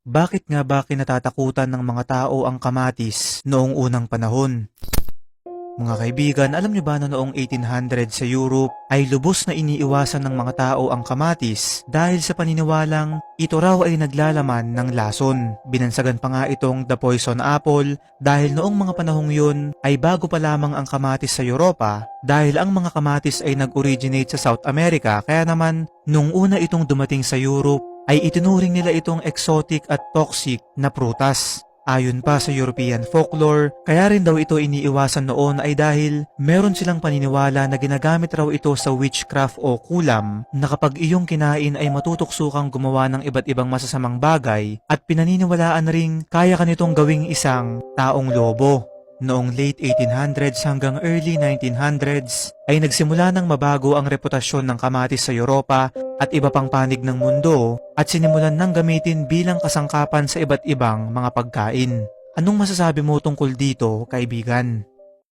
Bakit nga ba kinatatakutan ng mga tao ang kamatis noong unang panahon? Mga kaibigan, alam niyo ba na noong 1800 sa Europe ay lubos na iniiwasan ng mga tao ang kamatis dahil sa paniniwalang ito raw ay naglalaman ng lason. Binansagan pa nga itong the poison apple dahil noong mga panahong yun ay bago pa lamang ang kamatis sa Europa dahil ang mga kamatis ay nag-originate sa South America, kaya naman nung una itong dumating sa Europe ay itinuring nila itong exotic at toxic na prutas. Ayon pa sa European folklore, kaya rin daw ito iniiwasan noon ay dahil meron silang paniniwala na ginagamit raw ito sa witchcraft o kulam na kapag iyong kinain ay matutokso kang gumawa ng iba't ibang masasamang bagay at pinaniniwalaan ring kaya ka nitong gawing isang taong lobo. Noong late 1800s hanggang early 1900s ay nagsimula ng mabago ang reputasyon ng kamatis sa Europa at iba pang panig ng mundo at sinimulan ng gamitin bilang kasangkapan sa iba't ibang mga pagkain. Anong masasabi mo tungkol dito, kaibigan?